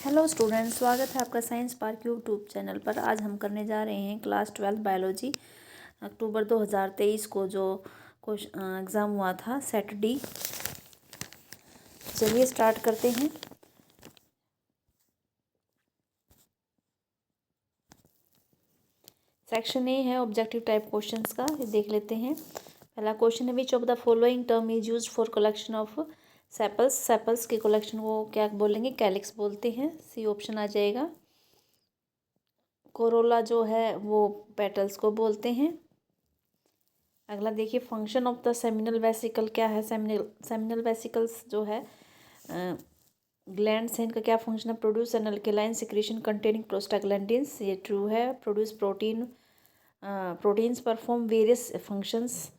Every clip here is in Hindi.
हेलो स्टूडेंट्स, स्वागत है आपका साइंस पार्क यूट्यूब चैनल पर। आज हम करने जा रहे हैं क्लास 12 बायोलॉजी। अक्टूबर 2023 को जो एग्ज़ाम हुआ था सेट डी। चलिए स्टार्ट करते हैं। सेक्शन ए है ऑब्जेक्टिव टाइप क्वेश्चंस का, ये देख लेते हैं। पहला क्वेश्चन है, विच of the following term is used for collection of sepals. Sepals के कलेक्शन को क्या बोलेंगे? कैलिक्स बोलते हैं। सी ऑप्शन आ जाएगा। कोरोला जो है वो पेटल्स को बोलते हैं। अगला देखिए, function of the seminal vesicle क्या है? सेमिनल वेसिकल्स जो है ग्लैंड्स हैं, इनका क्या फंक्शन है? Produce an alkaline secretion containing prostaglandins, ये ट्रू है। Produce proteins perform various functions.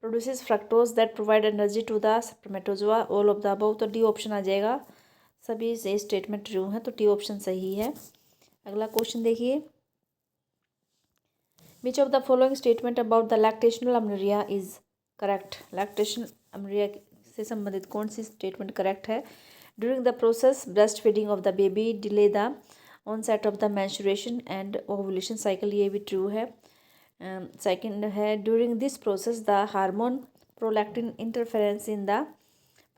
Produces fructose that provide energy to the spermatozoa, all of the above. तो डी ऑप्शन आ जाएगा। सभी से स्टेटमेंट ट्रू है, तो डी ऑप्शन सही है। अगला क्वेश्चन देखिए, which of the following statement about the lactational amenorrhea is correct. Lactation amenorrhea से संबंधित कौन सी स्टेटमेंट करेक्ट है? During the process breast feeding of the baby delay the onset of the menstruation and ovulation cycle, ये भी ट्रू है। सेकंड है, during this process the hormone prolactin interference in the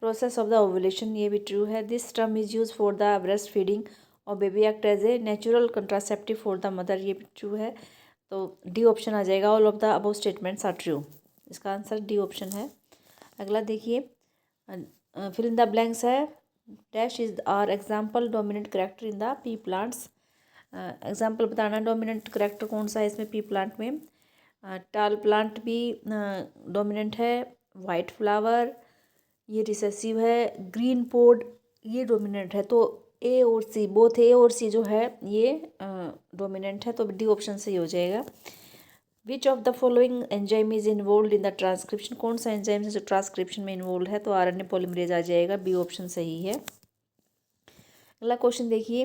process of the ovulation, ये भी ट्रू है। This term is use for the breast feeding और baby act as a natural contraceptive for the mother, ये भी ट्रू है। तो डी ऑप्शन आ जाएगा। All of the above statements are true, इसका आंसर डी ऑप्शन है। अगला देखिए, फिल इन द ब्लैंक्स है। Dash is are example dominant character in the pea plants. Example बताना, डोमिनेंट करेक्टर कौन सा है इसमें पी प्लांट में? टाल प्लांट भी डोमिनेंट है। वाइट फ्लावर ये रिसेसिव है। ग्रीन पोड ये डोमिनेंट है। तो ए और सी, बोथ ए और सी जो है ये डोमिनेंट है, तो डी ऑप्शन सही हो जाएगा। विच of the following enzyme is involve in the transcription. कौन सा एंजाइम है जो ट्रांसक्रिप्शन में इन्वॉल्व है? तो आरएनए पॉलीमरेज आ जाएगा। बी ऑप्शन सही है। अगला क्वेश्चन देखिए,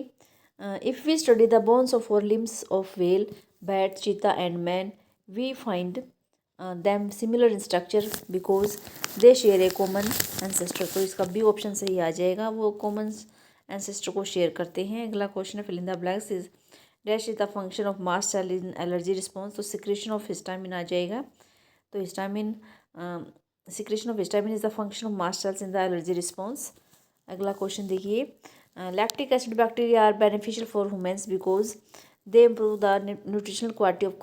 if we study the bones of or limbs of whale, bat, cheetah and man, we find them similar in structure because they share a common ancestor. तो इसका बी ऑप्शन सही आ जाएगा, वो कॉमन एंसेस्टर को शेयर करते हैं। अगला क्वेश्चन है, fill in the blanks is dash is the function of mast cell in allergy response. तो सिक्रेशन ऑफ हिस्टामिन आ जाएगा। तो histamine, secretion of histamine is the function of mast cells in the allergy response. अगला क्वेश्चन देखिए, lactic acid bacteria are beneficial for humans because they improve the nutritional quality of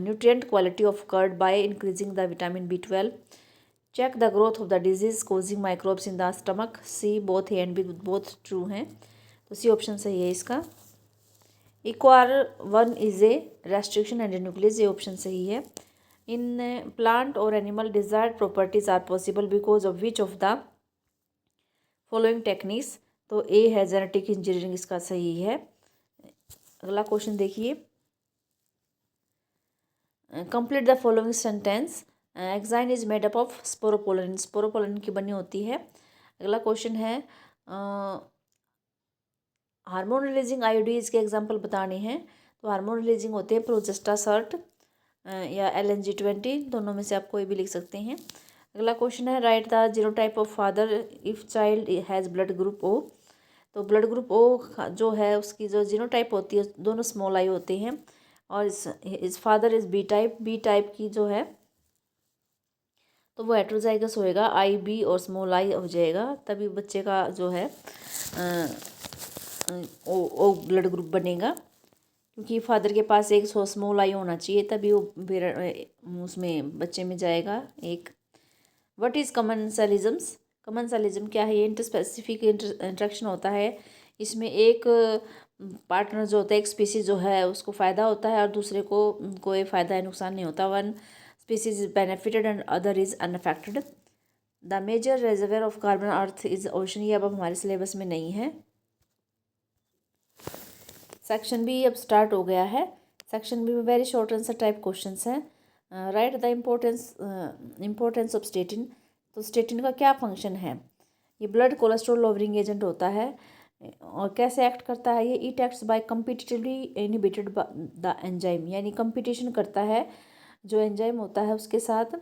nutrient quality of curd by increasing the vitamin B12. Check the growth of the disease causing microbes in the stomach. C both A and B both true हैं, तो सी ऑप्शन सही है इसका। EcoR1 is a restriction and a nuclease, ये ऑप्शन सही है। In plant or animal desired properties are possible because of which of the following techniques। तो ए है जेनेटिक इंजीनियरिंग, इसका सही है। अगला क्वेश्चन देखिए, complete the following sentence. Exine is made up of sporopollenin. Sporopollenin की बनी होती है। अगला क्वेश्चन है, हार्मोन रिलीजिंग आईओडीज के एग्जांपल बताने हैं। तो हार्मोन रिलीजिंग होते हैं प्रोजेस्टासर्ट या LNG20, दोनों में से आप कोई भी लिख सकते हैं। अगला क्वेश्चन है, write the genotype of father if child has blood group O. तो ब्लड ग्रुप ओ जो है उसकी जो जीनोटाइप होती है दोनों स्मॉल आई होते हैं, और इस father is B type. B type की जो है तो वो हेट्रोजाइगस होएगा, आई बी और स्मॉल आई हो जाएगा, तभी बच्चे का जो है ओ ब्लड ग्रुप बनेगा, क्योंकि फादर के पास एक स्मॉल आई होना चाहिए तभी वो उसमें बच्चे में जाएगा एक। What is कमेंसलिज्म्स। कमेंसलिज्म क्या है? ये इंटरस्पेसिफिक इंटरेक्शन होता है। इसमें एक पार्टनर जो होता है, एक स्पीसीज जो है उसको फ़ायदा होता है और दूसरे को कोई फ़ायदा या नुकसान नहीं होता। One species is benefited and other is unaffected. The major reservoir of carbon earth is ocean, ये अब हमारे सिलेबस में नहीं है। सेक्शन बी अब स्टार्ट हो गया है। सेक्शन बी में very short answer type questions हैं। Write the importance of statin. तो स्टेटिन का क्या फंक्शन है? ये ब्लड कोलेस्ट्रॉल लोअरिंग एजेंट होता है। और कैसे एक्ट करता है ये? It acts by competitively inhibited the enzyme, यानी कंपटीशन करता है जो एंजाइम होता है उसके साथ।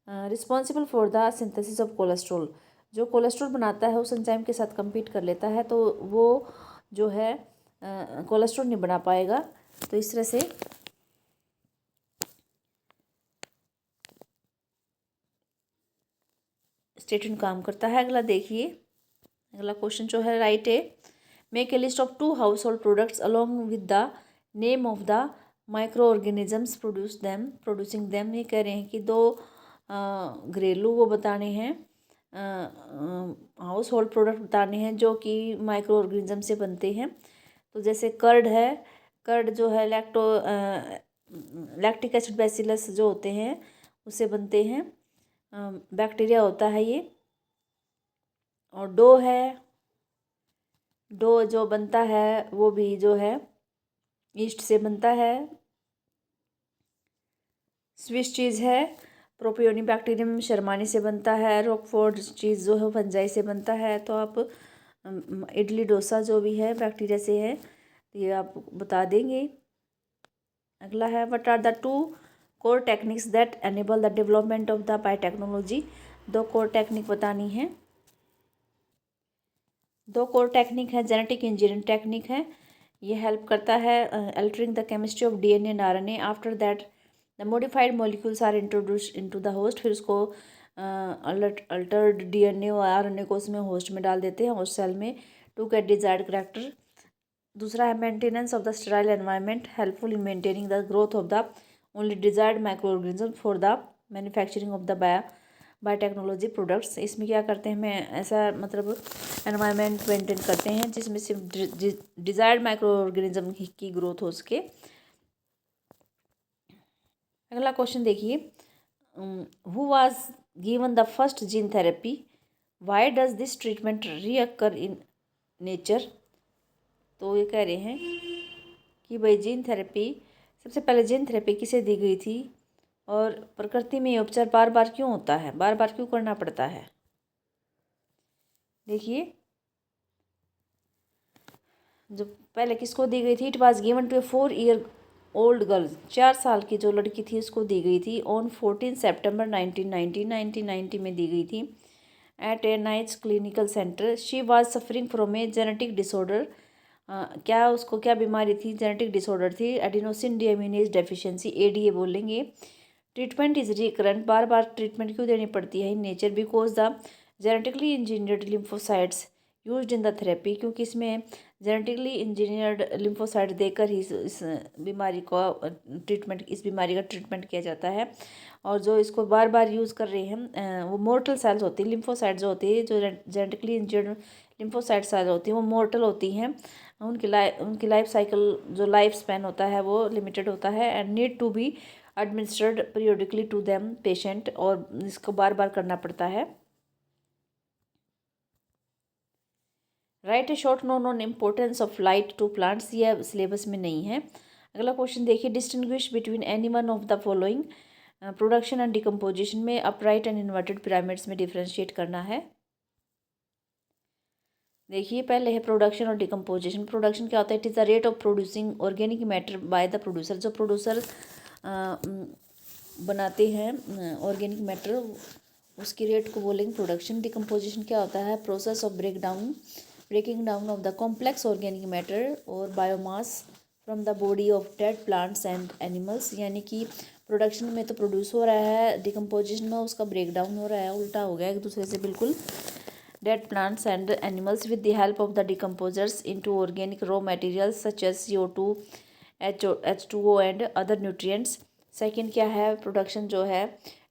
Responsible for the synthesis of cholesterol, जो कोलेस्ट्रॉल बनाता है उस एंजाइम के साथ कम्पीट कर लेता है, तो वो जो है कोलेस्ट्रॉल नहीं बना पाएगा। तो इस तरह से स्टेटमेंट काम करता है। अगला देखिए, अगला क्वेश्चन जो है राइट है, make a list of 2 house hold products along with the name of the micro organisms producing them. ये कह रहे हैं कि 2 घरेलू वो बताने हैं, हाउस होल्ड प्रोडक्ट बताने हैं जो कि माइक्रो ऑर्गेनिज्म से बनते हैं। तो जैसे कर्ड है, कर्ड जो है लैक्टिक एसिड बैसिलस जो होते हैं उससे बनते हैं, बैक्टीरिया होता है ये। और डो है, डो जो बनता है वो भी जो है ईस्ट से बनता है। स्विस चीज़ है, प्रोपियोनिक बैक्टीरियम शर्मानी से बनता है। रॉकफोर्ड चीज़ जो है फंजाई से बनता है। तो आप इडली डोसा जो भी है बैक्टीरिया से है, ये आप बता देंगे। अगला है, what are the 2 core techniques that enable the development of the biotechnology. 2 core technique बतानी है। 2 कोर टेक्निक है, जेनेटिक इंजीनियरिंग टेक्निक है, ये हेल्प करता है altering the chemistry of DNA and RNA. After that the modified molecules are introduced into the host. फिर उसको अल्टर्ड डीएनए और आरएनए को उसमें होस्ट में डाल देते हैं, होस्ट सेल में, टू गेट डिजायर्ड करैक्टर। दूसरा है maintenance of the sterile environment, helpful in maintaining the growth of the only desired micro organism for the manufacturing of the biotechnology products. इसमें क्या करते हैं, हमें ऐसा मतलब एनवायरनमेंट मेंटेन करते हैं जिसमें सिर्फ डिजायर्ड माइक्रो ऑर्गेनिज्म की ग्रोथ हो सके। अगला क्वेश्चन देखिए, who was given the first gene therapy, why does this treatment reoccur in nature. तो ये कह रहे हैं कि भाई जीन थेरेपी, सबसे पहले जीन थेरेपी किसे दी गई थी और प्रकृति में ये उपचार बार बार क्यों होता है, बार बार क्यों करना पड़ता है। देखिए, जो पहले किसको दी गई थी, it was given to a 4-year old girl, 4 साल की जो लड़की थी उसको दी गई थी ऑन 14 सितंबर 1990 में दी गई थी at a nights clinical centre. She was suffering from a genetic disorder. क्या उसको क्या बीमारी थी, जेनेटिक डिसऑर्डर थी, एडिनोसिन डीएमिनेज डेफिशिएंसी, एडीए बोलेंगे। ट्रीटमेंट इज रिकरेंट, बार बार ट्रीटमेंट क्यों देनी पड़ती है in nature, because the genetically engineered lymphocytes used in the therapy, क्योंकि इसमें जेनेटिकली इंजीनियर्ड लिम्फोसाइट देकर ही इस बीमारी को ट्रीटमेंट, इस बीमारी का ट्रीटमेंट किया जाता है। और जो इसको बार बार यूज़ कर रहे हैं वो मोर्टल सेल्स होती है, लिम्फोसाइट जो होती है, जो जेनेटिकली इंजीनियर्ड लिम्फोसाइट सेल्स होती हैं वो मोर्टल होती हैं। उनकी लाइफ साइकिल, जो लाइफ स्पैन होता है वो लिमिटेड होता है and need to be administered periodically to them patient, और इसको बार बार करना पड़ता है। Write a short note on importance of light to plants, ये सिलेबस में नहीं है। अगला क्वेश्चन देखिए, distinguish between any one of the following, production and decomposition में अपराइट एंड इन्वर्टेड पिरामिड्स में डिफ्रेंशिएट करना है। देखिए, पहले है प्रोडक्शन और डिकम्पोजिशन। प्रोडक्शन क्या होता है, it is the rate of producing organic matter by the producer, जो प्रोड्यूसर बनाते हैं ऑर्गेनिक मैटर उसकी रेट को बोलेंगे प्रोडक्शन। डिकम्पोजिशन क्या होता है, process of breaking down of the complex organic matter or biomass from the body of dead plants and animals. यानी कि प्रोडक्शन में तो प्रोड्यूस हो रहा है, डिकम्पोजिशन में उसका ब्रेक डाउन हो रहा है, उल्टा हो गया एक दूसरे से बिल्कुल। Dead plants and animals with the help of the decomposers into organic raw materials such as CO2, H2O and other nutrients. Second क्या है, प्रोडक्शन जो है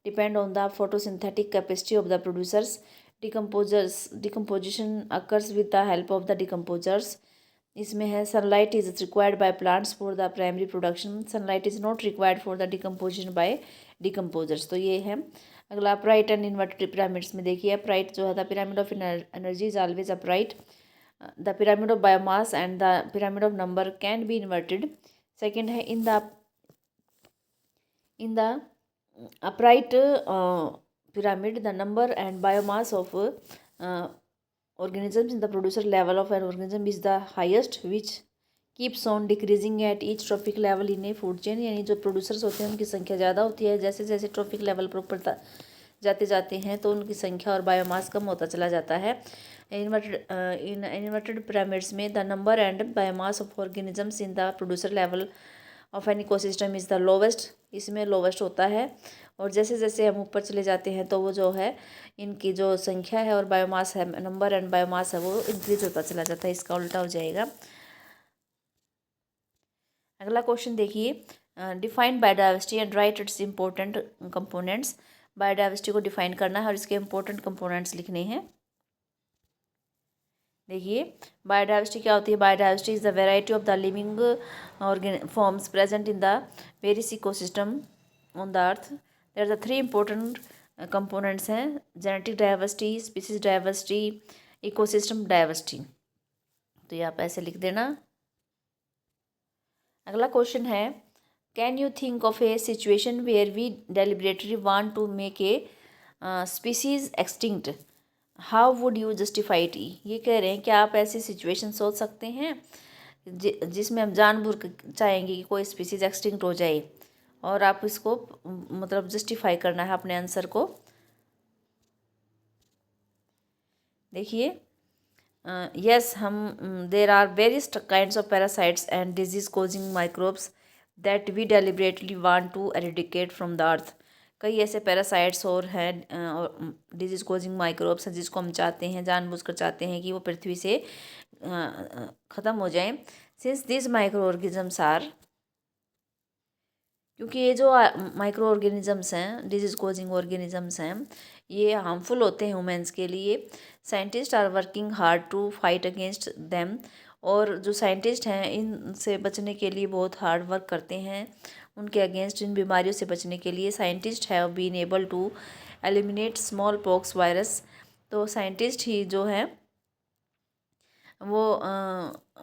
depend on the photosynthetic capacity of the producers. Decomposition occurs with the help of the decomposers. इसमें है sunlight is required by plants for the primary production, sunlight is not required for the decomposition by decomposers. तो ये है। अगला अपराइट एंड इन्वर्टेड पिरामिड्स में देखिए, अपराइट जो है the pyramid of energy is always upright, the pyramid of biomass and the pyramid of number can be inverted. Second है in the upright pyramid, the number and biomass of organisms in the producer level of an organism is the highest, which keeps on decreasing at each trophic level in a food chain। यानी जो प्रोड्यूसर्स होते हैं उनकी संख्या ज़्यादा होती है, जैसे जैसे ट्रॉफिक लेवल पर ऊपर जाते जाते हैं तो उनकी संख्या और बायोमास कम होता चला जाता है। इन इन्वर्टेड पिरामिड्स में the number and biomass of organisms in the producer level of an ecosystem is the lowest, इसमें लोवेस्ट होता है। और जैसे जैसे हम ऊपर चले जाते हैं तो वो जो है इनकी जो संख्या है और बायोमास है, नंबर एंड बायोमास है, वो इंक्रीज होता चला जाता है। इसका उल्टा हो जाएगा। अगला क्वेश्चन देखिए, define biodiversity and right it's important components. Biodiversity को डिफाइन करना है और इसके इंपॉर्टेंट कंपोनेंट्स लिखने हैं। देखिए, बायोडाइवर्सिटी क्या होती है? Biodiversity is the variety of the living organ forms present in the various ecosystem on the earth. There are the three important components हैं, genetic diversity, species diversity, ecosystem diversity. तो ये आप ऐसे लिख देना। अगला क्वेश्चन है, can you think of a situation where we deliberately want to make a species extinct, how would you justify it? ये कह रहे हैं कि आप ऐसी सिचुएशन सोच सकते हैं जिसमें हम जानबूझ चाहेंगे कि कोई स्पीसीज एक्सटिंक्ट हो जाए, और आप इसको मतलब जस्टिफाई करना है अपने आंसर को। देखिए, yes, हम there are various kinds of parasites and disease causing microbes that we deliberately want to eradicate from the earth। कई ऐसे पैरासाइट्स और हैं और डिजीज कोजिंग माइक्रोब्स हैं जिसको हम चाहते हैं, जानबूझकर चाहते हैं कि वो पृथ्वी से ख़त्म हो जाएं। Since this micro organisms are, क्योंकि ये जो माइक्रो ऑर्गेनिजम्स हैं, डिजीज कोजिंग ऑर्गेनिजम्स हैं, ये हार्मफुल होते हैं ह्यूमंस के लिए। Scientist are working hard to fight against them, और जो साइंटिस्ट हैं इनसे बचने के लिए बहुत हार्ड वर्क करते हैं, उनके अगेंस्ट, इन बीमारियों से बचने के लिए। Scientist have been able to eliminate small pox virus. तो साइंटिस्ट ही जो है वो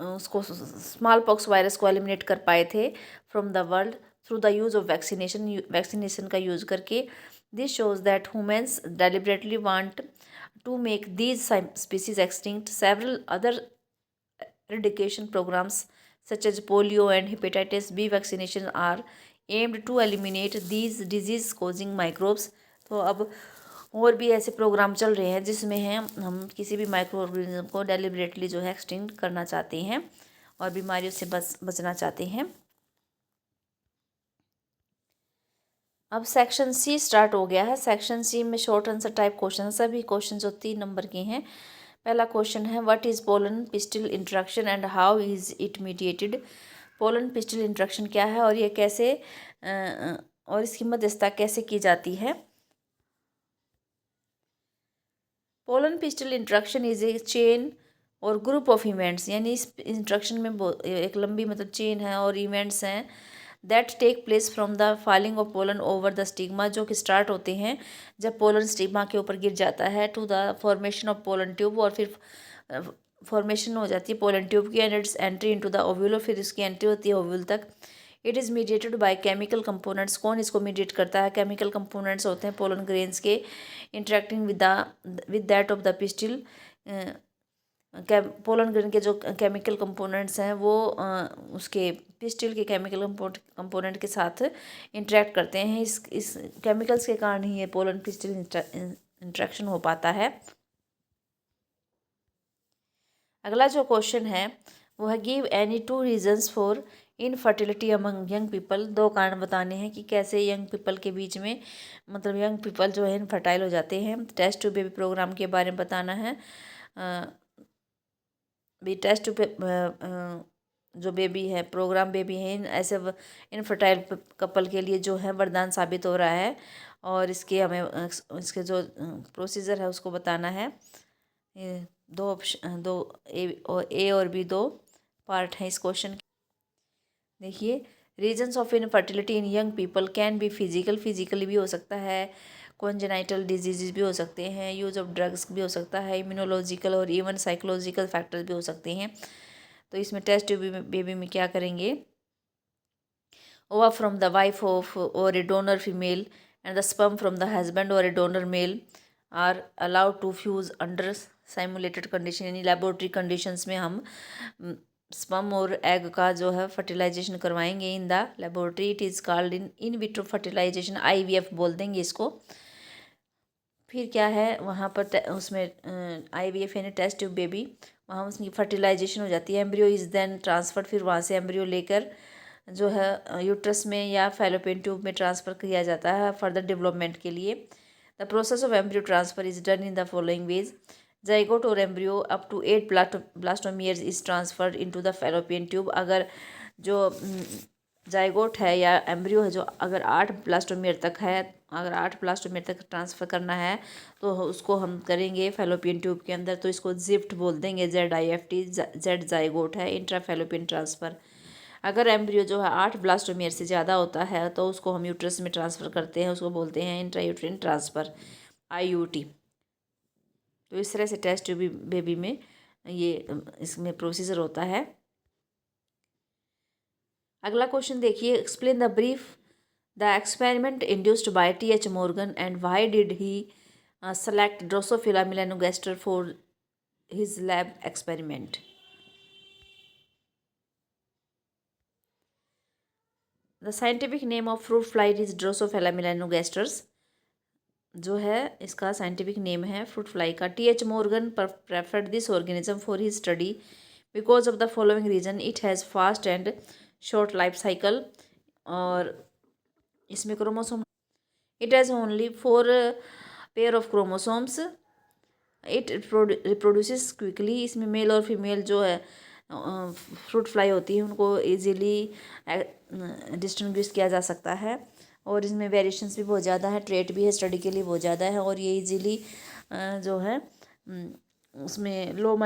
उसको स्मॉल पॉक्स वायरस को एलिमिनेट कर पाए थे from the world through the use of vaccination का यूज़ करके। This shows that humans deliberately want to make these species extinct. Several other eradication programs such as polio and hepatitis B vaccination are aimed to eliminate these disease causing microbes। तो अब और भी ऐसे प्रोग्राम चल रहे हैं जिसमें हम किसी भी माइक्रो ऑर्गेनिज्म को डेलिबरेटली जो है एक्सटिंक्ट करना चाहते हैं और बीमारियों से बचना चाहते हैं। अब सेक्शन सी स्टार्ट हो गया है। सेक्शन सी में शॉर्ट आंसर टाइप क्वेश्चन, सभी क्वेश्चन जो 3 नंबर के हैं। पहला क्वेश्चन है, what is pollen pistil interaction and how is it mediated. Pollen pistil interaction क्या है और ये कैसे और इसकी मध्यस्थता कैसे की जाती है। Pollen pistil interaction is a chain और ग्रुप ऑफ इवेंट्स, यानी इस इंट्रैक्शन में एक लंबी मतलब चेन है और इवेंट्स हैं that take place from the falling of pollen over the stigma, जो कि स्टार्ट होते हैं जब पोलन स्टिग्मा के ऊपर गिर जाता है, to the formation of pollen tube, और फिर फॉर्मेशन हो जाती है पोलन ट्यूब की, and its entry into the ovule, और फिर इसकी एंट्री होती है ओव्यूल तक। It is mediated by chemical components. कौन इसको मीडिएट करता है? केमिकल कंपोनेंट्स होते हैं पोलन ग्रेन्स के interacting with that of the pistil. Pollen grain के जो केमिकल कंपोनेंट्स हैं वो उसके पिस्टिल के केमिकल कंपोनेंट के साथ इंटरेक्ट करते हैं। इस केमिकल्स के कारण ही ये पोलन पिस्टिल इंटरेक्शन हो पाता है। अगला जो क्वेश्चन है वो है, give any 2 reasons for infertility among young people. 2 कारण बताने हैं कि कैसे यंग पीपल के बीच में मतलब यंग पीपल जो है इनफर्टाइल हो जाते हैं। टेस्ट टू बेबी प्रोग्राम के बारे में बताना है। भी टेस्ट जो बेबी है, प्रोग्राम बेबी है, ऐसे इनफर्टाइल कपल के लिए जो है वरदान साबित हो रहा है, और इसके हमें इसके जो प्रोसीजर है उसको बताना है। ये 2 ऑप्शन, 2 ए और बी 2 पार्ट हैं इस क्वेश्चन के। देखिए, reasons of infertility in young people can be physically भी हो सकता है, कॉन्जेनाइटल डिजीज़ भी हो सकते हैं, यूज़ ऑफ ड्रग्स भी हो सकता है, इम्यूनोलॉजिकल और इवन साइकोलॉजिकल फैक्टर्स भी हो सकते हैं। तो इसमें टेस्ट बेबी में क्या करेंगे, ओवा from the wife of or a donor female and the sperm from the husband or a donor male are allowed to fuse under simulated condition, यानी लेबोरेटरी कंडीशंस में हम स्पर्म और एग का जो है फर्टिलाइजेशन करवाएंगे in the laboratory. It is called in vitro fertilization, IVF बोल देंगे इसको। फिर क्या है वहाँ पर उसमें IVF यानी टेस्ट ट्यूब बेबी, वहाँ उसकी फर्टिलाइजेशन हो जाती है, एम्ब्रियो इज़ देन ट्रांसफर्ड, फिर वहाँ से एम्ब्रियो लेकर जो है यूट्रस में या फैलोपियन ट्यूब में ट्रांसफ़र किया जाता है फर्दर डेवलपमेंट के लिए। The process of embryo transfer is done in the following ways. Zygote or embryo up to 8 blastomeres is transferred into the fallopian tube. अगर जो जाइगोट है या एम्ब्रियो है जो अगर 8 ब्लास्टोमियर तक है, अगर 8 ब्लास्टोमियर तक ट्रांसफ़र करना है तो उसको हम करेंगे फैलोपियन ट्यूब के अंदर, तो इसको जिफ्ट बोल देंगे, ZIFT, जेड जाइगोट है, इंट्रा फैलोपियन ट्रांसफ़र। अगर एम्ब्रियो जो है 8 ब्लास्टोमियर से ज़्यादा होता है तो उसको हम यूट्रस में ट्रांसफ़र करते हैं, उसको बोलते हैं इंट्रायूट्रिन ट्रांसफ़र, IUT। तो इस तरह से टेस्ट ट्यूब बेबी में ये इसमें प्रोसीजर होता है। अगला क्वेश्चन देखिए, explain the brief the experiment induced by TH Morgan and why did he select Drosophila melanogaster for his lab experiment. The scientific name of fruit fly is Drosophila melanogasters, जो है इसका साइंटिफिक नेम है फ्रूट फ्लाई का। TH Morgan preferred this organism for his study because of the following reason, it has fast and short life cycle, और इसमें chromosome, it has only 4 pair of chromosomes, it reproduces quickly. इसमें मेल और फीमेल जो है फ्रूट फ्लाई होती है उनको ईजीली डिस्टिंग्विश किया जा सकता है, और इसमें वेरिएशंस भी बहुत ज़्यादा है, ट्रेट भी है, स्टडी के लिए बहुत ज़्यादा है, और ये इजीली जो है उसमें लो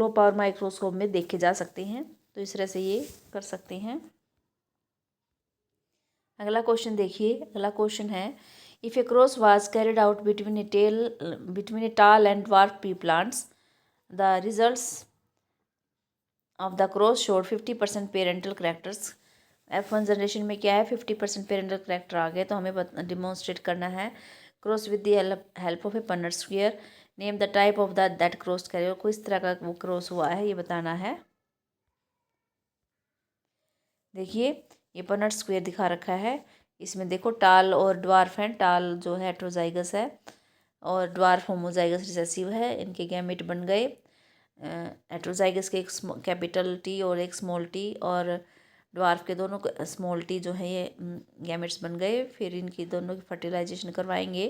पावर माइक्रोस्कोप में देखे जा सकते हैं, तो इस तरह से ये कर सकते हैं। अगला क्वेश्चन देखिए, अगला क्वेश्चन है, if a cross was carried out between a tall and dwarf pea plants, the results of the cross showed 50% parental characters. F1 generation में क्या है, 50% पेरेंटल करेक्टर आ गए, तो हमें डिमॉन्स्ट्रेट करना है। Cross with the help of a Punnett square, name the type of that cross carrier, किस तरह का वो क्रॉस हुआ है ये बताना है। देखिए ये पन्नट स्क्वायर दिखा रखा है, इसमें देखो टाल और ड्वार्फ हैं, टाल जो है हेट्रोजाइगस है और ड्वार्फ होमोजाइगस रिसेसिव है, इनके गैमेट बन गए। हेट्रोजाइगस के एक कैपिटल T और एक स्मॉल t, और ड्वार्फ के दोनों स्मॉल t जो है ये गैमेट्स बन गए। फिर इनकी दोनों की फर्टिलाइजेशन करवाएंगे,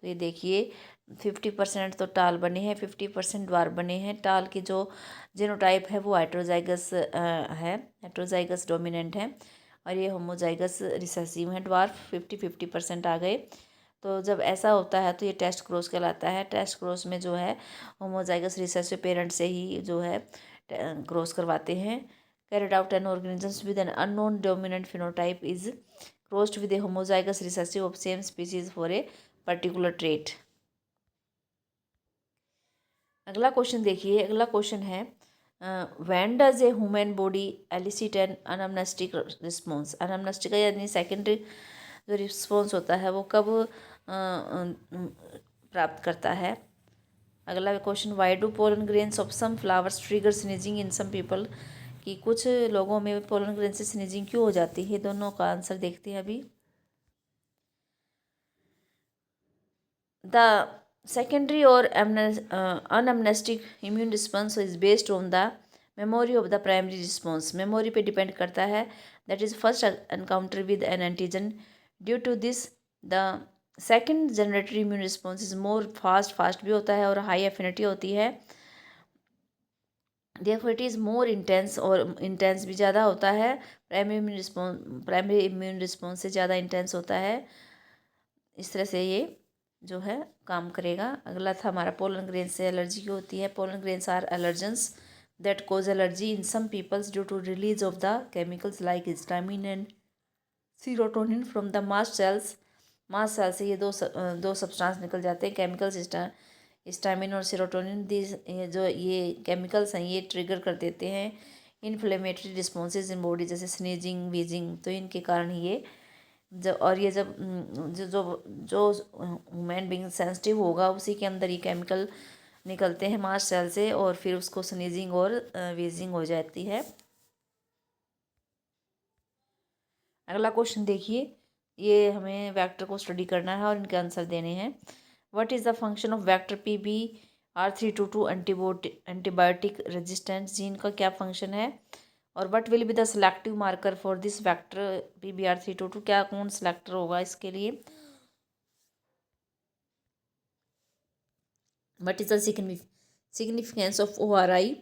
तो ये देखिए 50% तो टाल बने हैं, 50% ड्वार्फ बने हैं। टाल की जो जीनोटाइप है वो हेट्रोजाइगस है, हेट्रोजाइगस डोमिनेंट है, और ये होमोजाइगस रिसेसिव है। ड्वार्फ 50% आ गए। तो जब ऐसा होता है तो ये टेस्ट क्रॉस कहलाता है। टेस्ट क्रॉस में जो है होमोजाइगस रिसेसिव पेरेंट से ही जो है क्रॉस करवाते हैं। Carried out an organisms with an unknown dominant phenotype is crossed with a homozygous recessive of same species for a particular trait. अगला क्वेश्चन देखिए, अगला क्वेश्चन है, when does a human body elicit an anamnestic response. Anamnestic यानी सेकेंडरी जो रिस्पॉन्स होता है वो कब प्राप्त करता है। अगला question, why do pollen grains of some flowers trigger sneezing in some people, कि कुछ लोगों में पोलन ग्रेन से स्नीजिंग क्यों हो जाती है। दोनों का आंसर देखते हैं अभी। The secondary or anamnestic immune response is based on the memory of the primary response, memory पे डिपेंड करता है, that is first encounter with an antigen. Due to this the second generatory immune response is more fast भी होता है और हाई एफिनिटी होती है। Therefore it is more intense, और इंटेंस भी ज़्यादा होता है। प्राइमरी इम्यून रिस्पॉन्स से ज़्यादा इंटेंस होता है। इस तरह से ये जो है काम करेगा। अगला था हमारा, पोलन ग्रेन से एलर्जी क्यों होती है। Pollen grains are allergens that cause allergy in some peoples due to release of the chemicals like histamine and serotonin from the mast cells. Mast cell से ये दो सब्सटेंस निकल जाते हैं, केमिकल्स हिस्टामिन और सीरोटोनिन। ये केमिकल्स हैं ये ट्रिगर कर देते हैं इन्फ्लेमेटरी रिस्पॉन्सेज इन बॉडी, जैसे स्नीजिंग, वीजिंग, तो इनके कारण ये और ये जब जो ह्यूमन बीइंग सेंसिटिव होगा उसी के अंदर ये केमिकल निकलते हैं मास्ट सेल से, और फिर उसको स्नीजिंग और वीजिंग हो जाती है। अगला क्वेश्चन देखिए, ये हमें वेक्टर को स्टडी करना है और इनके आंसर देने हैं। What is the function of vector PBR322 antibiotic resistance gene का क्या फंक्शन है? और what will be the selective marker for this vector PBR322, क्या कौन सेलेक्टर होगा इसके लिए? What is the significance of ORI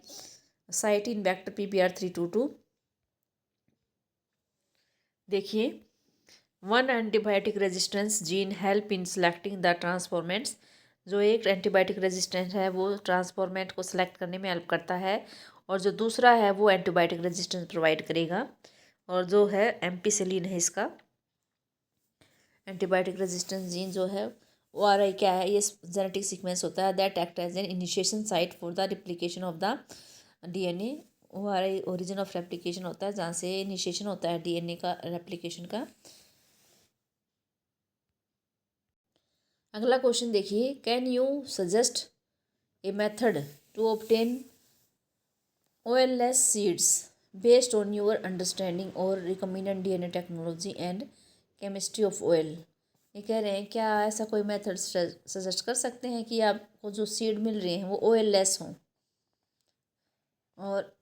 site in vector PBR322? देखिए, one antibiotic resistance gene help in selecting the transformants, जो एक एंटीबायोटिक रेजिस्टेंट है वो ट्रांसफॉर्मेंट को सिलेक्ट करने में हेल्प करता है, और जो दूसरा है वो एंटीबायोटिक रेजिस्टेंस प्रोवाइड करेगा, और जो है एम्पिसिलिन है इसका एंटीबायोटिक रेजिस्टेंस जीन जो है। ORI क्या है? ये जेनेटिक सीक्वेंस होता है that act as an initiation site for the replication of the DNA। ORI origin of replication होता है जहाँ से इनिशिएशन होता है DNA का रेप्लिकेशन का। अगला क्वेश्चन देखिए, can you suggest a method to obtain oilless seeds based on your understanding or recommended DNA technology and chemistry of oil. ये कह रहे हैं क्या ऐसा कोई मेथड सजेस्ट कर सकते हैं कि आपको जो सीड मिल रहे हैं वो oilless हों और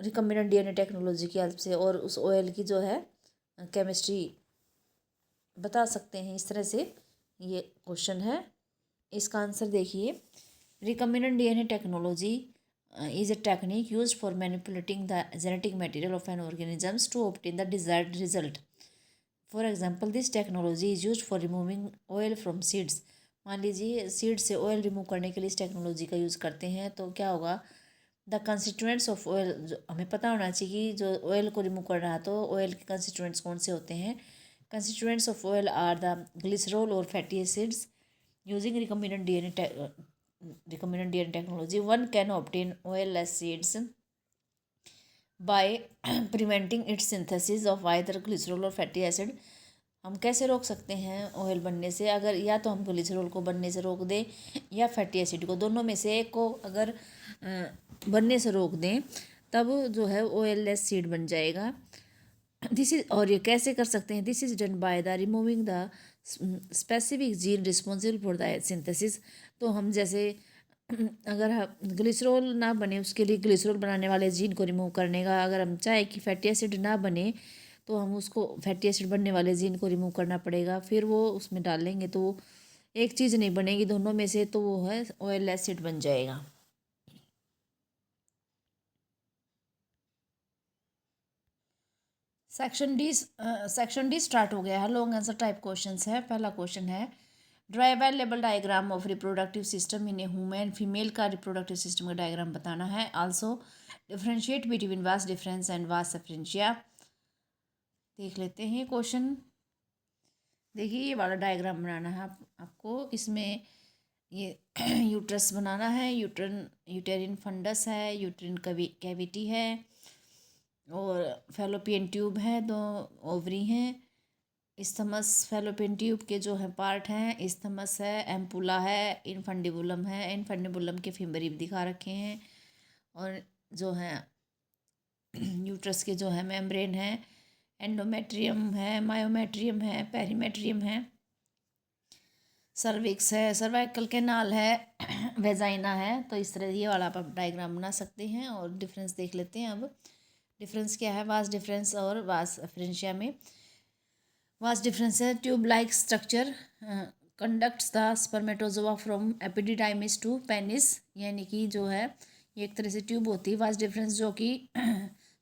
रिकमेंडेड DNA टेक्नोलॉजी की हेल्प से, और उस ऑयल की जो है केमिस्ट्री बता सकते हैं? इस तरह से ये क्वेश्चन है। इसका आंसर देखिए, recommended DNA technology is a technique used for manipulating the genetic material of an organisms to obtain the desired result. For example, this technology is used for removing oil from seeds. मान लीजिए सीड से ऑयल रिमूव करने के लिए इस टेक्नोलॉजी का यूज़ करते हैं, तो क्या होगा? द कंस्टिट्यूएंट्स ऑफ ऑयल, हमें पता होना चाहिए कि जो ऑयल को रिमूव कर रहा है तो ऑयल के कंस्टिट्यूएंट्स कौन से होते हैं। Constituents of oil are the glycerol और fatty acids. Using recombinant DNA technology, one can obtain oilless seeds by preventing its synthesis of either glycerol or fatty acid. हम कैसे रोक सकते हैं ऑयल बनने से? अगर या तो हम ग्लिसरॉल को बनने से रोक दें या फैटी एसिड को, दोनों में से एक को अगर बनने से रोक दें तब जो है oilless सीड बन जाएगा। दिस इज, और ये कैसे कर सकते हैं? This is done by the removing the specific gene responsible for the synthesis. तो हम जैसे अगर ग्लिसरॉल ना बने उसके लिए ग्लिसरॉल बनाने वाले जीन को रिमूव करने का, अगर हम चाहे कि फैटी एसिड ना बने तो हम उसको फैटी एसिड बनने वाले जीन को रिमूव करना पड़ेगा, फिर वो उसमें डालेंगे तो एक चीज़ नहीं बनेगी दोनों में से, तो वो है ऑयल एसिड बन जाएगा। सेक्शन डी स्टार्ट हो गया है। लॉन्ग आंसर टाइप क्वेश्चंस है। पहला क्वेश्चन है, draw a well label diagram of reproductive system in a human. Female का रिप्रोडक्टिव सिस्टम का डायग्राम बताना है। Also differentiate between vas deferens and वास सफरेंशिया। देख लेते हैं क्वेश्चन। देखिए ये वाला डायग्राम बनाना है आपको। इसमें ये यूट्रस बनाना है, यूटेरिन फंडस है, यूटेरिन कैविटी है, और फैलोपियन ट्यूब है, दो ओवरी हैं, इस्थमस फैलोपियन ट्यूब के जो है पार्ट हैं, इस्थमस है, एम्पुला है, इनफंडिबुलम है। इनफंडिबुलम के फिंबरी दिखा रखे हैं, और जो है यूट्रस के जो है मेम्ब्रेन है, एंडोमेट्रियम है, मायोमेट्रियम है, पेरीमेट्रियम है, सर्विक्स है, सर्वाइकल कैनाल है, वेजाइना है। तो इस तरह ये वाला आप डायग्राम बना सकते हैं। और डिफरेंस देख लेते हैं अब। डिफरेंस क्या है वास डिफरेंस और वास सफरेंशिया में? वास डिफरेंस है tube like structure conducts the spermatozoa from epididymis to penis, यानी कि जो है ये एक तरह से ट्यूब होती है। वास डिफरेंस जो कि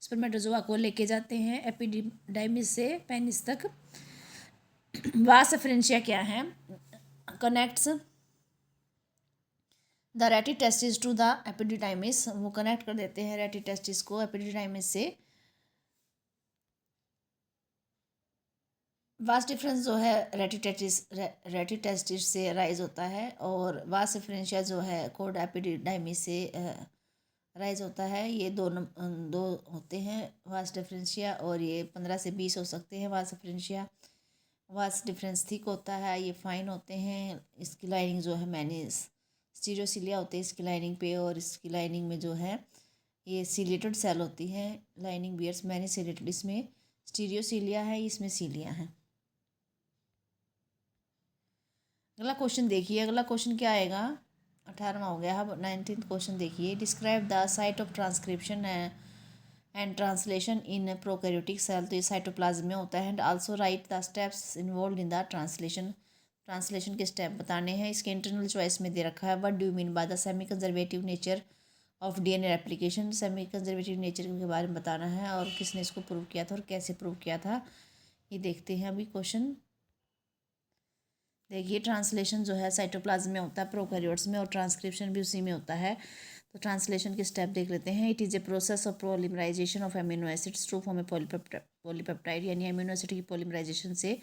स्पर्मेटोजोआ को लेके जाते हैं एपिडिडाइमिस से पेनिस तक। वास सफरेंशिया क्या है? Connects the rete testis to the epididymis, वो कनेक्ट कर देते हैं रेटिटेस्टिस को एपिडिडाइमिस से। वास डिफरेंस जो है रेटिटेस्टिस से राइज होता है, और वास सफरेंशिया जो है कोड एपिडिडाइमिस से राइज होता है। ये दो होते हैं वास डिफरेंशिया, और ये 15 से 20 हो सकते हैं वास सफरेंशिया। वास डिफरेंस थिक होता है, ये फाइन होते हैं। इसकी लाइनिंग जो है मैनीस स्टीरियोसिलिया होते हैं इसकी लाइनिंग पे, और इसकी लाइनिंग में जो है ये सीलेटेड सेल होती है। लाइनिंग बियर्स मैनी सीलेटेड, इसमें स्टीरियोसिलिया है, इसमें सीलिया है। अगला क्वेश्चन देखिए, अगला क्वेश्चन क्या आएगा, 18वां हो गया। अब 19th क्वेश्चन देखिए। Describe the site of transcription and translation in prokaryotic cell. तो ये साइटोप्लाज्म में होता है। And also write the steps involve in the translation. Translation के स्टेप बताने हैं। इसके इंटरनल चॉइस में दे रखा है, what do you mean by the semi conservative nature of DNA replication. Semi conservative nature के बारे में बताना है और किसने इसको प्रूव किया था और कैसे प्रूव किया था, ये देखते हैं अभी क्वेश्चन। देखिए, ट्रांसलेशन जो है साइटोप्लाज्म में होता है प्रोकैरियोट्स में, और ट्रांसक्रिप्शन भी उसी में होता है। तो ट्रांसलेशन के स्टेप देख लेते हैं। It is a process of polymerisation of amino acids to form a polypeptide, यानी अमीनो एसिड की पॉलीमराइजेशन से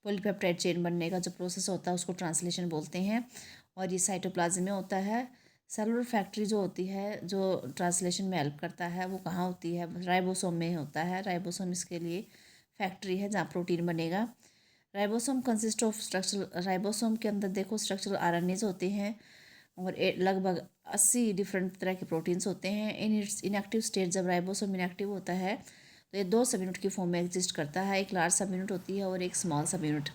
पॉलीपेप्टाइड चेन बनने का जो प्रोसेस होता है उसको ट्रांसलेशन बोलते हैं, और ये साइटोप्लाज्म में होता है। सेलुलर फैक्ट्री जो होती है, जो ट्रांसलेशन में हेल्प करता है, वो कहाँ होती है? राइबोसोम में होता है। राइबोसोम इसके लिए फैक्ट्री है जहाँ प्रोटीन बनेगा। Ribosome consist of structural, ribosome के अंदर देखो स्ट्रक्चरल आरएनएज होते हैं, और लगभग 80 डिफरेंट तरह के प्रोटीन्स होते हैं। इन इट्स इनएक्टिव स्टेट, जब राइबोसोम इनएक्टिव होता है तो ये 2 सब यूनिट की फॉर्म में एग्जिस्ट करता है। एक लार्ज सब यूनिट होती है और एक स्मॉल सब यूनिट।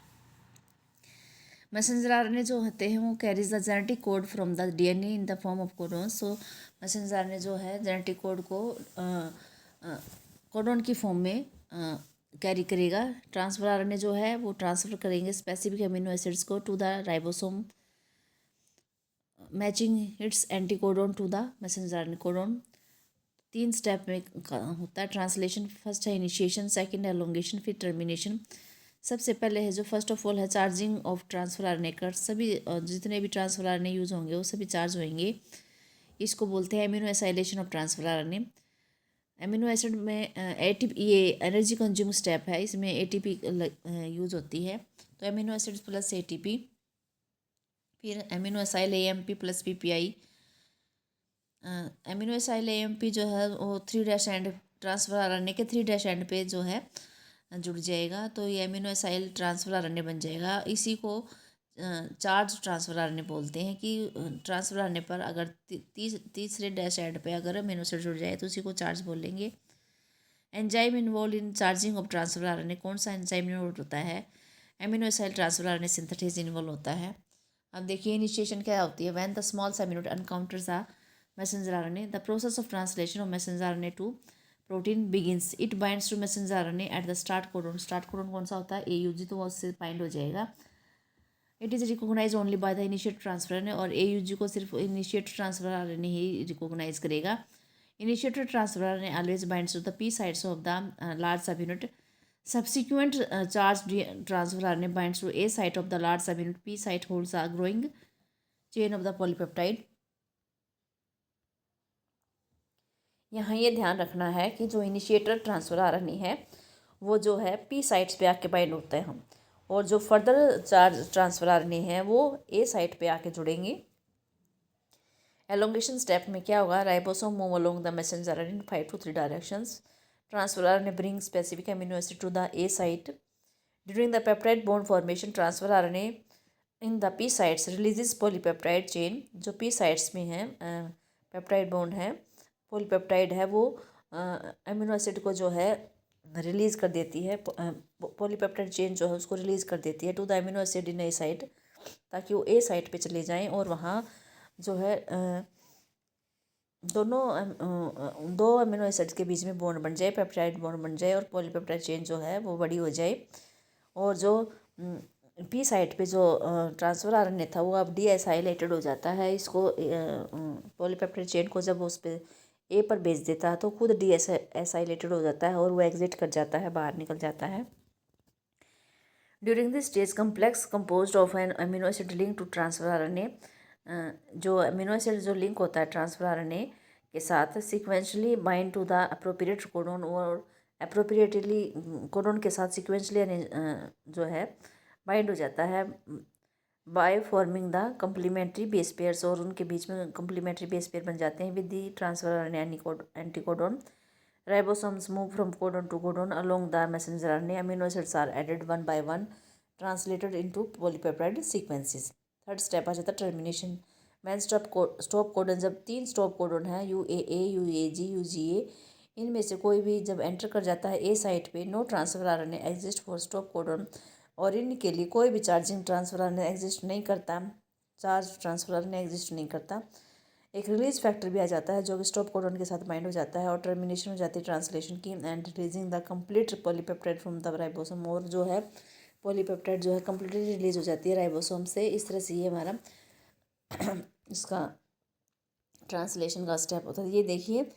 मैसेंजर आरएनए जो होते हैं वो carries the genetic code from the DNA in the form of codons. So messenger RNA जो है जेनेटिक कोड को कोडोन की फॉर्म में कैरी करेगा। ट्रांसफर आरएनए जो है वो ट्रांसफ़र करेंगे स्पेसिफिक अमीनो एसिड्स को to the ribosome, matching its anticodon to the messenger RNA codon. 3 step में होता है ट्रांसलेशन। फर्स्ट है इनिशिएशन, सेकंड है एलोंगेशन, फिर टर्मिनेशन। सबसे पहले है जो फर्स्ट ऑफ ऑल है चार्जिंग ऑफ ट्रांसफर आरएनए कर। सभी जितने भी ट्रांसफर आरएनए यूज़ होंगे वो सभी चार्ज होंगे। इसको बोलते हैं amino acylation of transfer RNA. Amino acid में एटीपी, ये एनर्जी कंज्यूम स्टेप है, इसमें एटीपी यूज़ होती है। तो एमिनो एसिड प्लस एटीपी, फिर amino acyl AMP plus PPI. Amino acyl AMP जो है वो 3' एंड ट्रांसफर आरएनए के 3' एंड पे जो है जुड़ जाएगा, तो ये एमिनो एसाइल ट्रांसफर आरएनए बन जाएगा। इसी को चार्ज ट्रांसफर आरएनए बोलते हैं कि ट्रांसफर आरएनए पर अगर तीसरे डैश एंड पे अगर अमीनो एसिड जुड़ जाए तो उसी को चार्ज बोलेंगे। Enzyme involve in charging of transfer RNA, कौन सा एंजाइम इन्वॉल्व होता है? Amino acyl transfer RNA synthesis involve होता है। अब देखिए इनिशिएशन क्या होती है। When the small subunit encounters the messenger RNA, the process of translation of messenger RNA to protein begins. It binds to messenger RNA at the start codon. Start codon कौन सा होता है? AUG, तो वो उससे बाइंड हो जाएगा। It is recognise only by the initiate transfer RNA, और AUG को सिर्फ इनिशिएट ट्रांसफर आरएनए ही रिकोगनाइज करेगा। Initiated transfer RNA always binds to the P sites of the large subunit. Subsequent charge transfer RNA binds to A site of the large subunit. P site holds a growing chain of the polypeptide. यहाँ ये ध्यान रखना है कि जो इनिशिएटर ट्रांसफर आरएनए है वो जो है पी साइट्स पे आके बाइंड होते हैं हम, और जो फर्दर चार्ज ट्रांसफर आरएनए है वो ए साइट पे आके जुड़ेंगे। एलोंगेशन स्टेप में क्या होगा? Ribosome move along the messenger RNA in 5 to 3 directions. Transfer RNA brings specific amino acid to the A site. During the peptide bond formation, transfer RNA in the P sites releases polypeptide chain। जो P sites में है पेप्टाइड बॉन्ड है, पॉलीपेप्टाइड है, वो अमीनो एसिड को जो है रिलीज़ कर देती है। पॉलीपेप्टाइड चेन जो है उसको रिलीज़ कर देती है to the amino acid in A site, ताकि वो ए साइट पे चले जाएं और वहाँ जो है दो अमीनो एसिड्स के बीच में बॉन्ड बन जाए, पेप्टाइड बॉन्ड बन जाए, और पॉलीपेप्टाइड चेन जो है वो बड़ी हो जाए। और जो पी साइट पे जो ट्रांसफर आरएनए था वो अब डीएसाइलेटेड हो जाता है। इसको पॉलीपेप्टाइड चेन को जब उस पर ए पर भेज देता है तो खुद डीएसाइलेटेड हो जाता है और वो एग्जिट कर जाता है, बाहर निकल जाता है। During this stage complex composed of an amino acid link to transfer RNA, जो अमीनो एसिड जो लिंक होता है ट्रांसफर आरएनए के साथ sequentially bind to the appropriate codon, और अप्रोप्रिएटली कोडोन के साथ सिक्वेंशली जो है बाइंड हो जाता है by forming the complementary base pairs, और उनके बीच में कम्प्लीमेंट्री बेस पेयर बन जाते हैं with the transfer RNA anticodon. Ribosomes move from codon to codon along the messenger RNA. Amino acids are added one by one, translated into polypeptide sequences. Third step आ जाता है टर्मिनेशन। मैन स्टॉप कोडन, जब 3 स्टॉप कोडन है UAA, UAG, UGA, इनमें से कोई भी जब एंटर कर जाता है ए साइट पे, no transfer RNA exist for stop codon, और इनके लिए कोई भी चार्जिंग ट्रांसफर आर एग्जिस्ट नहीं करता, चार्ज ट्रांसफर आर एग्जिस्ट नहीं करता। एक रिलीज फैक्टर भी आ जाता है जो कि स्टॉप कोडॉन के साथ बाइंड हो जाता है और टर्मिनेशन हो जाती है ट्रांसलेशन की and releasing the complete polypeptide from the ribosome. और जो है पॉलीपेप्टाइड जो है कम्प्लीटली रिलीज हो जाती है राइबोसोम से। इस तरह से ये हमारा इसका ट्रांसलेशन का स्टेप होता है। ये देखिए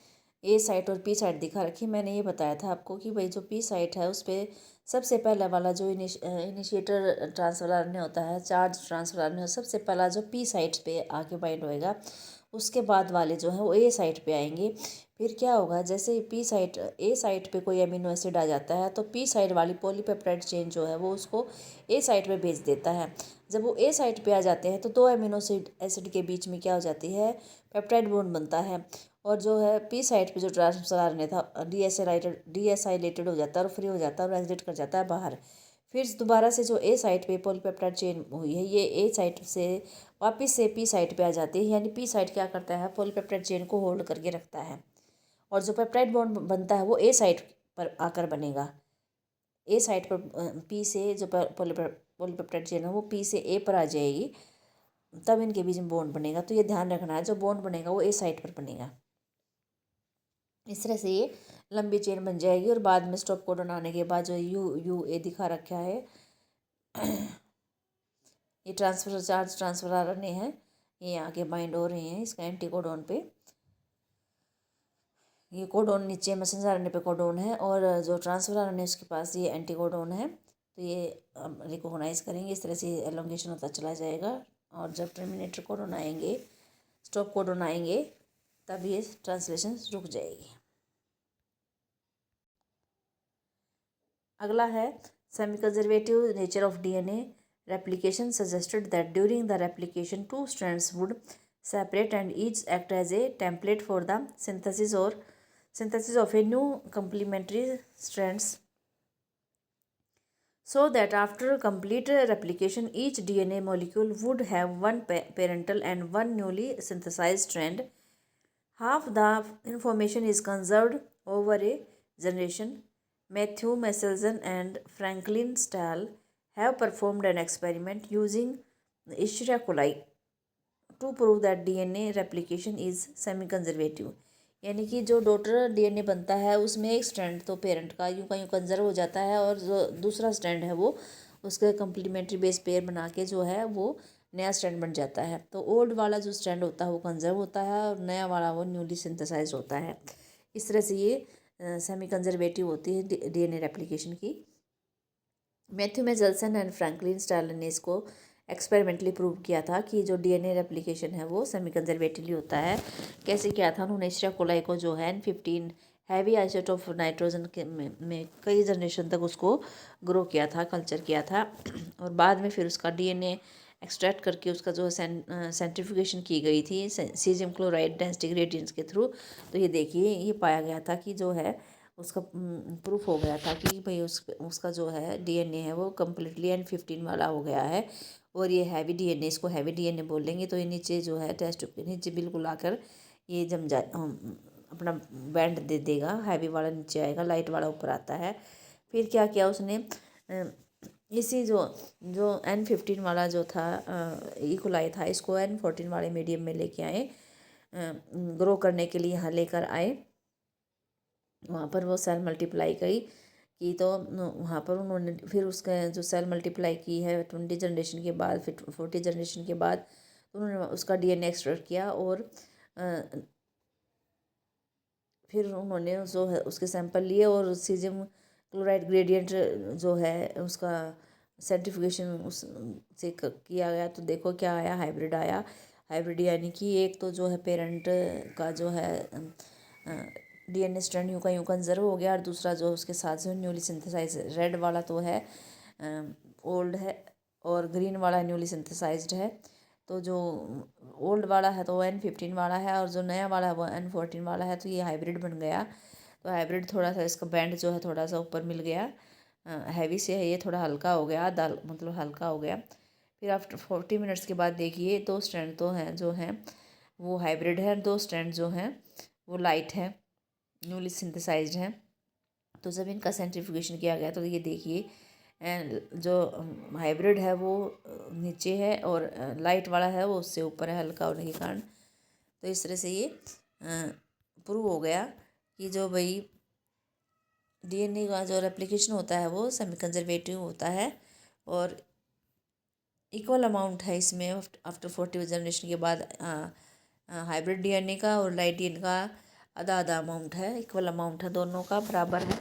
ए साइट और पी साइट दिखा रखी है। मैंने ये बताया था आपको कि भाई जो पी साइट है उस पर सबसे पहला वाला जो इनिशिएटर ट्रांसफर आरएनए होता है, चार्ज ट्रांसफर आरएनए, सबसे पहला जो पी साइट पे आके बाइंड होएगा, उसके बाद वाले जो है वो ए साइट पे आएंगे। फिर क्या होगा, जैसे पी साइट ए साइट पे कोई अमीनो एसिड आ जाता है तो पी साइट वाली पॉलीपेप्टाइड चेन जो है वो उसको ए साइट पे भेज देता है। जब वो ए साइट पे आ जाते हैं तो दो अमीनो एसिड के बीच में क्या हो जाती है, पेप्टाइड बॉन्ड बनता है। और जो है पी साइट पे जो ट्रांसफर आरएनए था डीएसाइलेटेड हो जाता है और फ्री हो जाता है और एग्जिट कर जाता है बाहर। फिर दोबारा से जो ए साइट पे पॉलीपेप्टाइड चेन हुई है ये ए साइट से वापस से पी साइट पे आ जाती है, यानी पी साइट क्या करता है, पॉलीपेप्टाइड चेन को होल्ड करके रखता है। और जो पेप्टाइड बॉन्ड बनता है वो ए साइट पर आकर बनेगा। ए साइट पर पी से जो पॉलीपेप्टाइड चेन है वो पी से ए पर आ जाएगी, तब इनके बीच में बॉन्ड बनेगा। तो ये ध्यान रखना है, जो बॉन्ड बनेगा वो ए साइट पर बनेगा। इस तरह से ये लंबी चेन बन जाएगी और बाद में स्टॉप कोडॉन आने के बाद जो यू ए दिखा रखा है ये चार्ज ट्रांसफर आरएनए है, ये आगे बाइंड हो रहे हैं इसका एंटी कोडॉन पे। ये कोडॉन नीचे मैसेंजर आरएनए पे कोडॉन है और जो ट्रांसफर आरएनए उसके पास ये एंटी कोडॉन है। तो ये रिकॉग्नाइज करेंगे, इस तरह से एलोंगेशन होता चला जाएगा। और जब टर्मिनेटर कोडॉन आएंगे, स्टॉप कोडॉन आएंगे, तब ये ट्रांसलेशन रुक जाएगी। अगला है semi conservative nature of DNA replication suggested that during the replication two strands would separate and each act as a template for the synthesis of a new complementary strands, so that after complete replication each DNA molecule would have one parental and one newly synthesized strand. Half the information is conserved over a generation. Matthew Messelson and Franklin Stahl have performed an experiment using Escherichia coli to prove that DNA replication is semi-conservative. यानी कि जो डॉटर डीएनए बनता है उसमें एक स्ट्रैंड तो पेरेंट का यूँ का यूँ कंजर्व हो जाता है और जो दूसरा स्ट्रैंड है वो उसके कम्प्लीमेंट्री बेस पेयर बना के जो है वो नया स्ट्रैंड बन जाता है। तो ओल्ड वाला जो स्ट्रैंड होता है वो कंजर्व होता है और नया वाला वो न्यूली सिंथेसाइज होता है। इस तरह से ये सेमी कंजर्वेटिव होती है डीएनए रेप्लिकेशन की। मैथ्यू मेजल्सन एंड फ्रैंकलिन स्टालन ने इसको एक्सपेरिमेंटली प्रूव किया था कि जो डीएनए रेप्लिकेशन है वो सेमी कंजर्वेटिवली होता है। कैसे किया था उन्होंने, एश्चिया कोलाई को जो है N15 heavy isotope of nitrogen के में कई जनरेशन तक उसको ग्रो किया था, कल्चर किया था और बाद में फिर उसका डीएनए एक्सट्रैक्ट करके उसका जो सेंट्रीफ्यूगेशन की गई थी सीजियम क्लोराइड डेंसिटी ग्रेडियंट्स के थ्रू। तो ये देखिए ये पाया गया था कि जो है उसका प्रूफ हो गया था कि भाई उसका जो है डीएनए है वो कम्प्लीटली N15 वाला हो गया है और ये हैवी डीएनए, इसको हैवी डीएनए बोलेंगे। तो ये नीचे जो है टेस्ट ट्यूब के नीचे बिल्कुल आकर ये जम जाए, अपना बैंड दे देगा, हैवी वाला नीचे आएगा, लाइट वाला ऊपर आता है। फिर क्या किया उसने, इसी जो N15 वाला जो था इकोलाई था, इसको N14 वाले मीडियम में लेके आए, ग्रो करने के लिए यहाँ लेकर आए। वहाँ पर वो सेल मल्टीप्लाई की तो वहाँ पर उन्होंने फिर उसका जो सेल मल्टीप्लाई की है 20 जनरेशन के बाद, फिर 40 जनरेशन के बाद उन्होंने उसका डीएनए एक्सट्रैक्ट किया और फिर उन्होंने जो है उसके सैंपल लिए और सीजियम क्लोराइड ग्रेडियंट जो है उसका सेंट्रीफ्यूगेशन उस से किया गया। तो देखो क्या आया, हाइब्रिड आया। हाइब्रिड यानी कि एक तो जो है पेरेंट का जो है डीएनए स्ट्रैंड यूँ का यूँ कंजर्व हो गया और दूसरा जो उसके साथ जो न्यूली सिंथेसाइज, रेड वाला तो है ओल्ड है और ग्रीन वाला न्यूली सिंथेसाइज्ड है। तो जो ओल्ड वाला है तो वो N15 वाला है और जो नया वाला है वो N14 वाला है। तो ये हाइब्रिड बन गया। तो हाइब्रिड थोड़ा सा इसका बैंड जो है थोड़ा सा ऊपर मिल गया, हैवी से है, ये थोड़ा हल्का हो गया, दाल मतलब हल्का हो गया। फिर आफ्टर 40 मिनट्स के बाद देखिए दो स्ट्रैंड तो हैं जो हैं वो हाइब्रिड है, दो स्ट्रैंड जो हैं वो लाइट है, न्यूली सिंथेसाइज्ड हैं। तो जब इनका सेंट्रीफ्यूगेशन किया गया तो ये देखिए एंड जो हाइब्रिड है वो नीचे है और लाइट वाला है वो उससे ऊपर है हल्का होने के कारण। तो इस तरह से ये प्रूव हो गया कि जो भाई डीएनए का जो रेप्लिकेशन होता है वो सेमी कंजर्वेटिव होता है और इक्वल अमाउंट है इसमें आफ्टर 40 जनरेशन के बाद हाइब्रिड डीएनए का और लाइट डीएनए का आधा आधा अमाउंट है, इक्वल अमाउंट है, दोनों का बराबर है।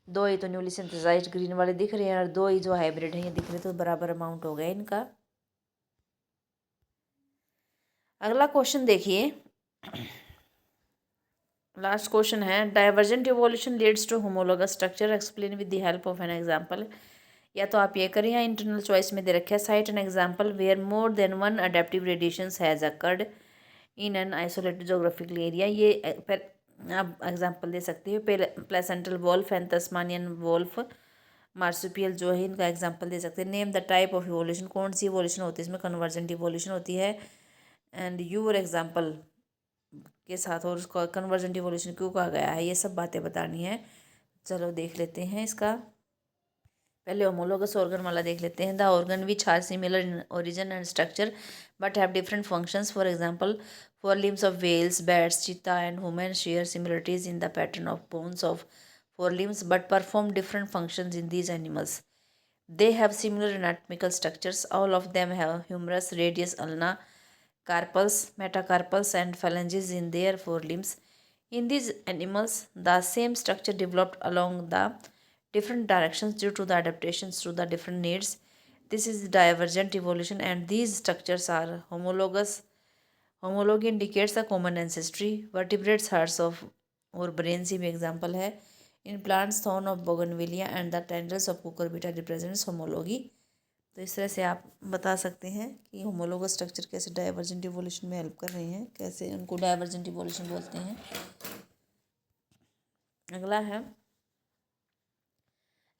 दो ही तो न्यूली सिंथेसाइज्ड ग्रीन वाले दिख रहे हैं और दो ही जो हाइब्रिड है ये दिख रहे हैं, तो बराबर अमाउंट हो गया इनका। अगला क्वेश्चन देखिए, लास्ट क्वेश्चन है, divergent evolution leads to homologous structure, explain with the help of an example. या तो आप ये करें या इंटरनल चॉइस में दे रखे है, cite an example where more than one adaptive radiations has occurred in an isolated geographical area. ये आप एग्जांपल दे सकते हो, placental wolf and Tasmanian wolf marsupial जो है इनका एग्जांपल दे सकते हैं। Name the type of evolution, कौन सी इवोल्यूशन होती है इसमें, कन्वर्जेंट इवोल्यूशन होती है। एंड यूर एग्जांपल के साथ और उसको कन्वर्जेंट इवोल्यूशन क्यों कहा गया है, ये सब बातें बतानी है। चलो देख लेते हैं इसका। पहले होमोलोगस ऑर्गन वाला देख लेते हैं। The organ which are similar in origin and structure but have different functions, for example forelimbs of whales, bats, cheetah and human share similarities in the pattern of bones of forelimbs but perform different functions in these animals. They have similar anatomical structures. All of them have humerus, radius, ulna, carpals, metacarpals, and phalanges in their forelimbs. In these animals, the same structure developed along the different directions due to the adaptations to the different needs. This is divergent evolution, and these structures are homologous. Homology indicates a common ancestry. Vertebrates, herds of और brains भी example है. In plants, thorn of bougainvillea and the tendrils of cucurbita represents homology. तो इस तरह से आप बता सकते हैं कि होमोलोगस स्ट्रक्चर कैसे डाइवर्जेंट इवोल्यूशन में हेल्प कर रहे हैं, कैसे उनको डाइवर्जेंट इवोल्यूशन बोलते हैं। अगला है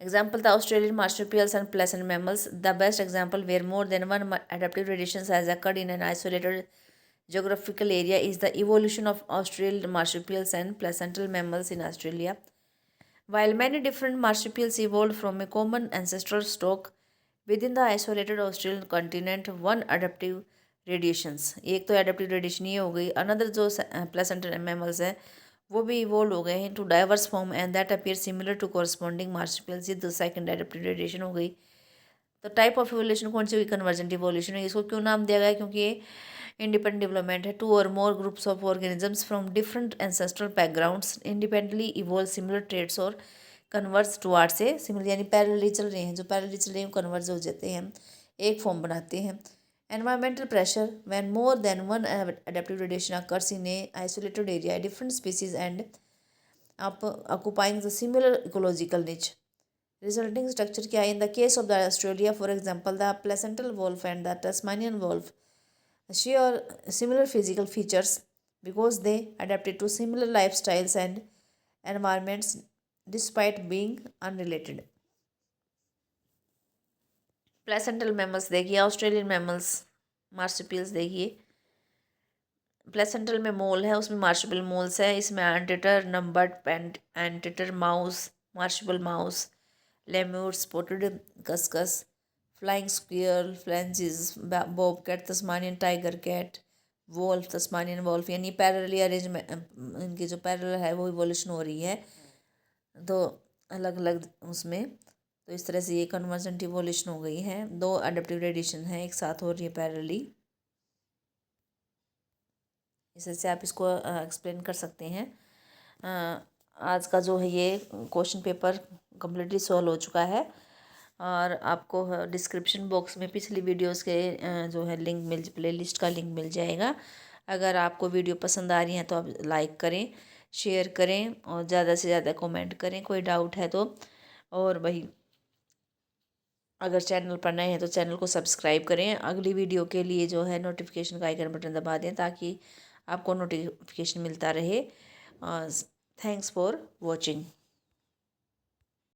example, the Australian marsupials and placental mammals, the best example where more than one adaptive radiations has occurred in an isolated geographical area is the evolution of Australian marsupials and placental mammals in Australia. While many different marsupials evolved from a common ancestral stock within the isolated Australian continent, one adaptive radiations, एक तो adaptive radiation ये हो गई, another जो placental mammals है वो भी इवोल्व हो गए हैं to diverse form and that appear similar to corresponding marsupials, ये दो सेकंड एडेप्टिव रेडिएशन हो गई। तो टाइप ऑफ इवोल्यूशन कौन सी हुई, कन्वर्जेंट इवोल्यूशन है। इसको क्यों नाम दिया गया, क्योंकि ये इंडिपेंडेंट डेवलपमेंट है। Two or more groups of organisms from different ancestral backgrounds independently evolve similar traits और कन्वर्स टुवार्ड्स से सिमिलर, यानी पैरेलली चल रहे हैं, जो पैरेलली चल रहे हैं कन्वर्स हो जाते हैं, एक फॉर्म बनाते हैं। Environmental pressure, when more than one adaptive radiation occurs in a isolated area, a different species and occupying the similar ecological niche. Resulting structure क्या है? In the case of the Australia, for example, the placental wolf and the Tasmanian wolf share similar physical features because they adapted to similar lifestyles and environments despite being unrelated. Placental mammals देखिए, ऑस्ट्रेलियन मैमल्स मार्supials देखिए, प्लेसेंटल में मोल है, उसमें मार्supial मोल्स है, इसमें anteater, numbat anteater mouse, marsupial mouse, lemur, spotted cuscus, flying squirrel, phalangers, bobcat, Tasmanian tiger cat, wolf, Tasmanian wolf, यानी पैरेलली अरेंजमेंट, इनकी जो पैरेलल है वो इवोल्यूशन हो रही है, तो अलग अलग उसमें। तो इस तरह से ये कन्वर्जेंट इवोल्यूशन हो गई है, दो अडेप्टिव रेडिएशन है एक साथ हो रही है पैरेलली। इस तरह से आप इसको एक्सप्लेन कर सकते हैं। आज का जो है ये क्वेश्चन पेपर कम्प्लीटली सॉल्व हो चुका है और आपको डिस्क्रिप्शन बॉक्स में पिछली वीडियोस के जो है लिंक प्लेलिस्ट का लिंक मिल जाएगा। अगर आपको वीडियो पसंद आ रही है तो आप लाइक करें, शेयर करें और ज़्यादा से ज़्यादा कमेंट करें, कोई डाउट है तो। और वही अगर चैनल पर नए हैं तो चैनल को सब्सक्राइब करें। अगली वीडियो के लिए जो है नोटिफिकेशन का आइकन बटन दबा दें ताकि आपको नोटिफिकेशन मिलता रहे। Thanks for watching.